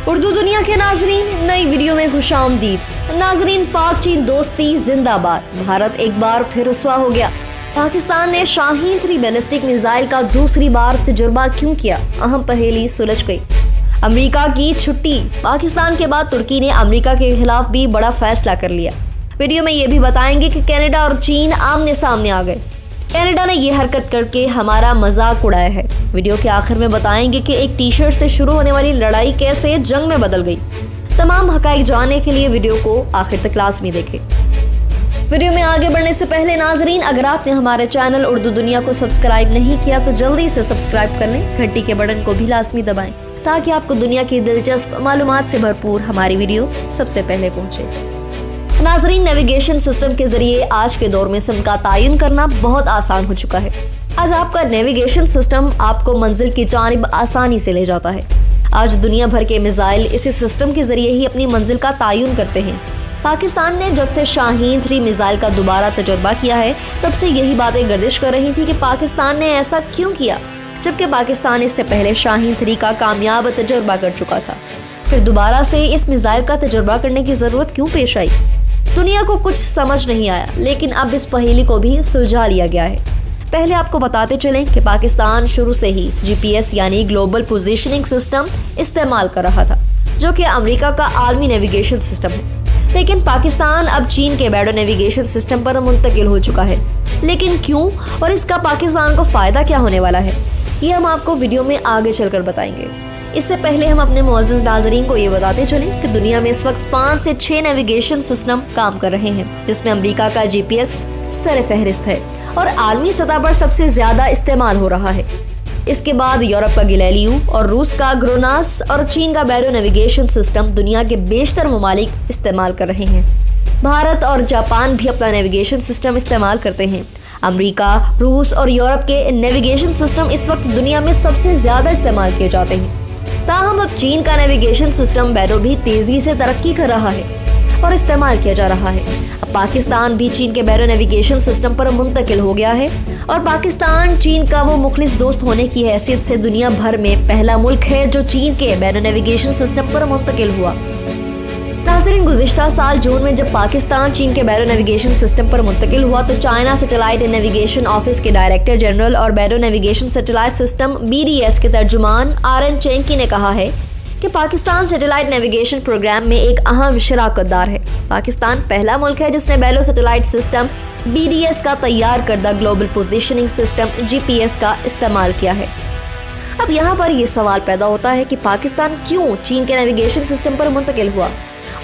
उर्दू दुनिया के नाजरीन, नई वीडियो में खुशामदीद। नाजरीन, पाक चीन दोस्ती जिंदाबाद। भारत एक बार फिर रुसवा हो गया। पाकिस्तान ने शाहीन 3 बैलिस्टिक मिसाइल का दूसरी बार तजुर्बा क्यों किया? अहम पहेली सुलझ गई। अमेरिका की छुट्टी। पाकिस्तान के बाद तुर्की ने अमेरिका के खिलाफ भी बड़ा फैसला कर लिया। वीडियो में ये भी बताएंगे कि कनाडा और चीन आमने सामने आ गए। कनाडा ने ये हरकत करके हमारा मजाक उड़ाया है। वीडियो के आखिर में बताएंगे कि एक टी शर्ट से शुरू होने वाली लड़ाई कैसे जंग में बदल गई। तमाम हकाइक जानने के लिए वीडियो को आखिर तक लाजमी देखें। वीडियो में आगे बढ़ने से पहले नाजरीन, अगर आपने हमारे चैनल उर्दू दुनिया को सब्सक्राइब नहीं किया तो जल्दी से सब्सक्राइब कर लें। घंटी के बटन को भी लाजमी दबाएं ताकि आपको दुनिया की दिलचस्प मालूमात से भरपूर हमारी वीडियो सबसे पहले पहुंचे। नाजरीन, नेविगेशन सिस्टम के जरिए आज के दौर में सिम का तयन करना बहुत आसान हो चुका है। आज आपका नेविगेशन सिस्टम आपको मंजिल की जानिब आसानी से ले जाता है। आज दुनिया भर के मिसाइल इसी सिस्टम के जरिए ही अपनी मंजिल का तयन करते हैं। पाकिस्तान ने जब से शाहीन 3 मिसाइल का दोबारा तजुर्बा किया है, तब से यही बातें गर्दिश कर रही थी कि पाकिस्तान ने ऐसा क्यों किया, जबकि पाकिस्तान इससे पहले शाहीन 3 का कामयाब तजुर्बा कर चुका था। फिर दोबारा से इस मिसाइल का तजुर्बा करने की जरूरत क्यों पेश आई? दुनिया को कुछ समझ नहीं आया, लेकिन अब इस पहेली को भी सुलझा लिया गया है। पहले आपको बताते चलें कि पाकिस्तान शुरू से ही GPS यानी ग्लोबल पोजीशनिंग सिस्टम इस्तेमाल कर रहा था, जो कि अमेरिका का आलमी नेविगेशन सिस्टम है। लेकिन पाकिस्तान अब चीन के बैडो नेविगेशन सिस्टम पर मुंतकिल हो चुका है। लेकिन क्यों और इसका पाकिस्तान को फायदा क्या होने वाला है, ये हम आपको वीडियो में आगे चलकर बताएंगे। इससे पहले हम अपने मुअज़्ज़िज़ नाज़रीन को ये बताते चलें कि दुनिया में इस वक्त 5 से 6 नेविगेशन सिस्टम काम कर रहे हैं, जिसमें अमेरिका का GPS सर फहरिस्त है और आलमी सतह पर सबसे ज्यादा इस्तेमाल हो रहा है। इसके बाद यूरोप का गैलीलियो और रूस का ग्रोनास और चीन का बैरो नेविगेशन सिस्टम दुनिया के बेशतर ममालिक इस्तेमाल कर रहे हैं। भारत और जापान भी अपना नेविगेशन सिस्टम इस्तेमाल करते हैं। अमेरिका, रूस और यूरोप के नेविगेशन सिस्टम इस वक्त दुनिया में सबसे ज्यादा इस्तेमाल किए जाते हैं। ताहम अब चीन का नेविगेशन सिस्टम बैरो भी तेजी से तरक्की कर रहा है और इस्तेमाल किया जा रहा है। अब पाकिस्तान भी चीन के बैरो नेविगेशन सिस्टम पर मुंतकिल हो गया है और पाकिस्तान चीन का वो मुखलिस दोस्त होने की हैसियत से दुनिया भर में पहला मुल्क है जो चीन के बैरो नेविगेशन सिस्टम पर मुंतकिल हुआ। नाज़रीन, गुज़िश्ता साल जून में जब पाकिस्तान चीन के बैरो नेविगेशन सिस्टम पर मुंतकिल हुआ तो चाइना सैटेलाइट नेविगेशन ऑफिस के डायरेक्टर जनरल और बैरो नेविगेशन सैटेलाइट सिस्टम BDS के तर्जुमान RN चेंकी ने कहा है कि पाकिस्तान सैटेलाइट नेविगेशन प्रोग्राम में एक अहम शराकतदार है। पाकिस्तान पहला मुल्क है जिसने बैरो सैटेलाइट सिस्टम BDS का तैयार करदा ग्लोबल पोजीशनिंग सिस्टम GPS का इस्तेमाल किया है। अब यहाँ पर यह सवाल पैदा होता है कि पाकिस्तान क्यों चीन के नेविगेशन सिस्टम पर मुंतकिल हुआ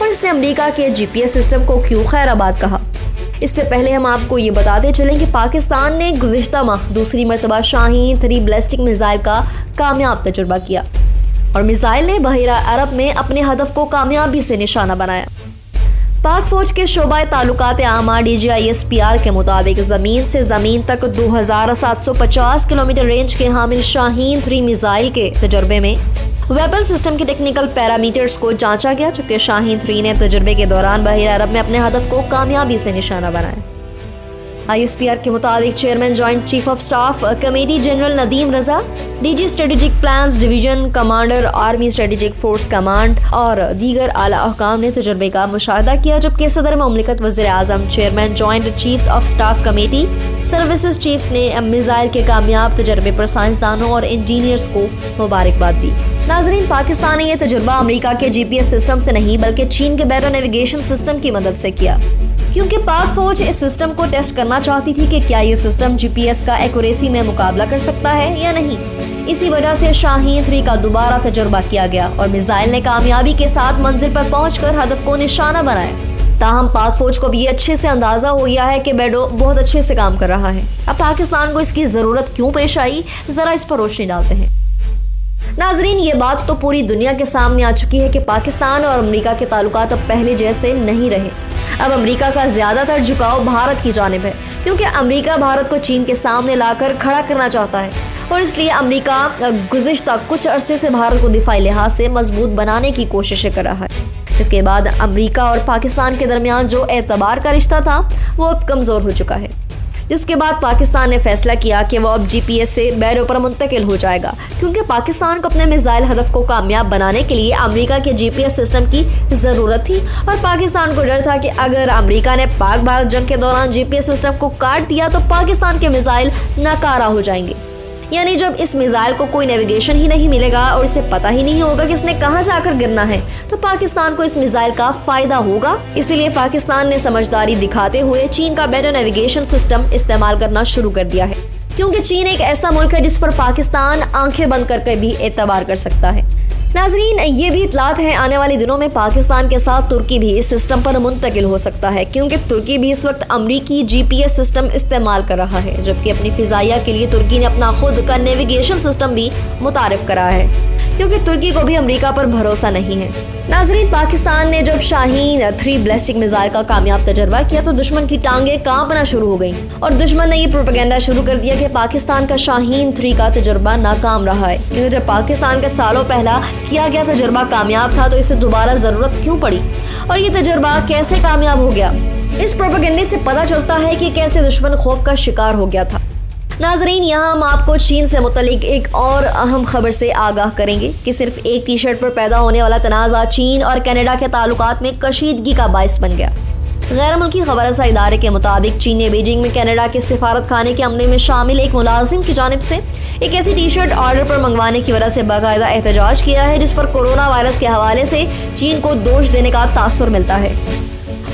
और इसने अमेरिका के GPS सिस्टम को क्यों खैराबाद कहा। इससे पहले हम आपको ये बताते चलें कि पाकिस्तान ने गुज़िश्ता माह दूसरी मरतबा शाहीन 3 बैलिस्टिक मिसाइल का कामयाब तजुर्बा किया और मिसाइल ने बहरा अरब में अपने हदफ को कामयाबी से निशाना बनाया। पाक फौज के शोबा ताल्लुकात आमा DGISPR के मुताबिक जमीन से जमीन तक 2750 किलोमीटर रेंज के हामिल शाहीन 3 मिसाइल के तजर्बे में वेपन सिस्टम के टेक्निकल पैरामीटर्स को जांचा गया, जबकि शाहीन 3 ने तजर्बे के दौरान बहरा अरब में अपने हदफ को कामयाबी से निशाना बनाया। ISPR के मुताबिक chairman joint chief of staff committee general Nadeem Raza, DG strategic plans division commander army strategic force command और दीगर आला अहकाम ने तजर्बे का मुशाहिदा किया, जबकि सदर मुमलिकत वज़ीर आज़म chairman joint chiefs of staff committee services chiefs ने मिसाइल के कामयाब तजर्बे पर साइंसदानों और इंजीनियर्स को मुबारकबाद दी। नाजरीन, पाकिस्तान ने यह तजुर्बा अमेरिका के GPS सिस्टम से नहीं बल्कि चीन के बैरो नेविगेशन सिस्टम की मदद से किया, क्योंकि पाक फौज इस सिस्टम को टेस्ट करना चाहती थी कि क्या ये सिस्टम GPS का एक्यूरेसी में मुकाबला कर सकता है या नहीं। इसी वजह से शाहीन 3 का दोबारा तजुर्बा किया गया और मिसाइल ने कामयाबी के साथ मंजिल पर पहुंचकर हदफ को निशाना बनाया। ताहम पाक फौज को भी अच्छे से अंदाजा हो गया है कि बैडो बहुत अच्छे से काम कर रहा है। अब पाकिस्तान को इसकी जरूरत क्यों पेश आई, जरा इस पर रोशनी डालते हैं। नाजरीन, ये बात तो पूरी दुनिया के सामने आ चुकी है कि पाकिस्तान और अमेरिका के ताल्लुकात अब पहले जैसे नहीं रहे। अब अमेरिका का ज्यादातर झुकाव भारत की जानिब है, क्योंकि अमेरिका भारत को चीन के सामने लाकर खड़ा करना चाहता है और इसलिए अमेरिका गुज़िश्ता कुछ अरसे से भारत को दिफाई लिहाज से मजबूत बनाने की कोशिशें कर रहा है। इसके बाद अमेरिका और पाकिस्तान के दरमियान जो एतबार का रिश्ता था वो अब कमजोर हो चुका है। जिसके बाद पाकिस्तान ने फैसला किया कि वो अब GPS से बैरों पर मुंतकिल हो जाएगा, क्योंकि पाकिस्तान को अपने मिसाइल हदफ को कामयाब बनाने के लिए अमेरिका के GPS सिस्टम की जरूरत थी और पाकिस्तान को डर था कि अगर अमेरिका ने पाक भारत जंग के दौरान GPS सिस्टम को काट दिया तो पाकिस्तान के मिसाइल नाकारा हो जाएंगे। यानी जब इस मिसाइल को कोई नेविगेशन ही नहीं मिलेगा और इसे पता ही नहीं होगा कि इसने कहां जाकर गिरना है, तो पाकिस्तान को इस मिसाइल का फायदा होगा। इसीलिए पाकिस्तान ने समझदारी दिखाते हुए चीन का बेटर नेविगेशन सिस्टम इस्तेमाल करना शुरू कर दिया है, क्योंकि चीन एक ऐसा मुल्क है जिस पर पाकिस्तान आंखें बंद करके भी एतबार कर सकता है। नाजरीन, ये भी इतलात है आने वाले दिनों में पाकिस्तान के साथ तुर्की भी इस सिस्टम पर मुंतकिल हो सकता है, क्योंकि तुर्की भी इस वक्त अमरीकी GPS सिस्टम इस्तेमाल कर रहा है, जबकि अपनी फिजाइया के लिए तुर्की ने अपना खुद का नेविगेशन सिस्टम भी मुतारिफ करा है, क्योंकि तुर्की को भी अमेरिका पर भरोसा नहीं है। नाजरीन, पाकिस्तान ने जब शाहीन 3 बैलिस्टिक मिसाइल का कामयाब तजर्बा किया तो दुश्मन की टांगें कांपना शुरू हो गईं और दुश्मन ने ये प्रोपेगेंडा शुरू कर दिया कि पाकिस्तान का शाहीन 3 का तजर्बा नाकाम रहा है, क्योंकि जब पाकिस्तान के सालों पहला किया गया तजर्बा कामयाब था तो इसे दोबारा जरूरत क्यों पड़ी और ये तजर्बा कैसे कामयाब हो गया। इस प्रोपेगेंडे से पता चलता है कि कैसे दुश्मन खौफ का शिकार हो गया था। नाजरीन, यहाँ हम आपको चीन से मुतल्लिक एक और अहम खबर से आगाह करेंगे कि सिर्फ एक टी शर्ट पर पैदा होने वाला तनाज़ा चीन और कनाडा के ताल्लुकात में कशीदगी का बाइस बन गया। गैर मुल्की खबर रसा इदारे के मुताबिक चीन ने बीजिंग में कनाडा के सिफारत खाने के अमले में शामिल एक मुलाजिम की जानिब से एक ऐसी टी शर्ट ऑर्डर पर मंगवाने की वजह से बाकायदा एहतजाज किया है, जिस पर कोरोना वायरस के हवाले से चीन को दोष देने का तासुर मिलता है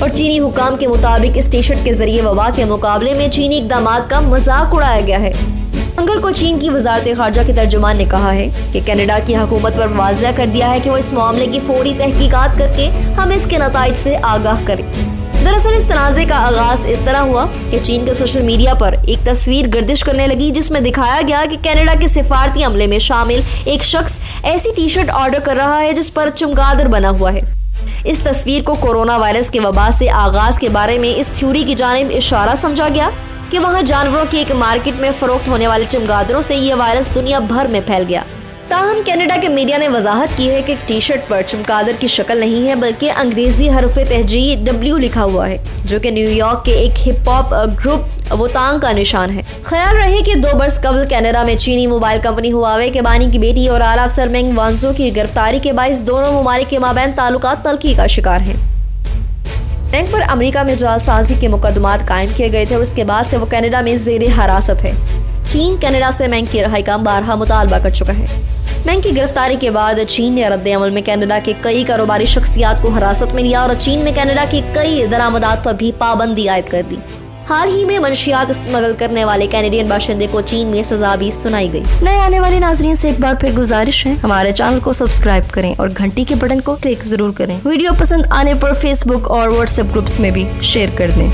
और चीनी हुकाम के मुताबिक इस टी शर्ट के जरिए वबा के मुकाबले में चीनी इक़दामात का मजाक उड़ाया गया है। मंगल को चीन की वजारत खारजा के तर्जुमान ने कहा है कि कनाडा की हुकूमत पर वाज़ेह कर दिया है कि वो इस मामले की फौरी तहकीकात करके हमें इसके नताइज से आगाह करें। दरअसल इस तनाज़े का आगाज इस तरह हुआ कि चीन के सोशल मीडिया पर एक तस्वीर गर्दिश करने लगी, जिसमें दिखाया गया कि कनाडा के सिफारती अमले में शामिल एक शख्स ऐसी टी शर्ट ऑर्डर कर रहा है जिस पर चमगादड़ बना हुआ है। इस तस्वीर को कोरोना वायरस के वबा से आगाज के बारे में इस थ्योरी की जानिब इशारा समझा गया कि वहां जानवरों की एक मार्केट में फरोख्त होने वाले चमगादड़ों से यह वायरस दुनिया भर में फैल गया। ताहम कनाडा के मीडिया ने वजाहत की है कि टी शर्ट पर चमगादड़ की शक्ल नहीं है, बल्कि अंग्रेजी हरफ तहजी W लिखा हुआ है, जो कि न्यूयॉर्क के एक हिप हॉप ग्रुप वोतांग का निशान है। ख्याल रहे कि 2 बरस कबल कनाडा में चीनी मोबाइल कंपनी हुआवे के बानी की बेटी और आला अफसर मेंग वांजो की गिरफ्तारी के बाइस दोनों ममालिक के माबैन ताल्लुकात तल्खी का शिकार हैं। मेंग पर अमेरिका में जालसाजी के मुकदमात कायम किए गए थे और उसके बाद से वो कनाडा में जेर हिरासत है। चीन कनाडा से मेंग की रिहाई का बारहा मुतालबा कर चुका है। मेंग की गिरफ्तारी के बाद चीन ने रद्द अमल में कनाडा के कई कारोबारी शख्सियात को हिरासत में लिया और चीन में कनाडा की कई दरामदात पर भी पाबंदी आयद कर दी। हाल ही में मंशियात स्मगल करने वाले कैनेडियन बाशिंदे को चीन में सजा भी सुनाई गई। नए आने वाले नाजरीन से एक बार फिर गुजारिश है, हमारे चैनल को सब्सक्राइब करें और घंटी के बटन को क्लिक जरूर करें। वीडियो पसंद आने पर फेसबुक और व्हाट्सएप ग्रुप्स में भी शेयर कर दें।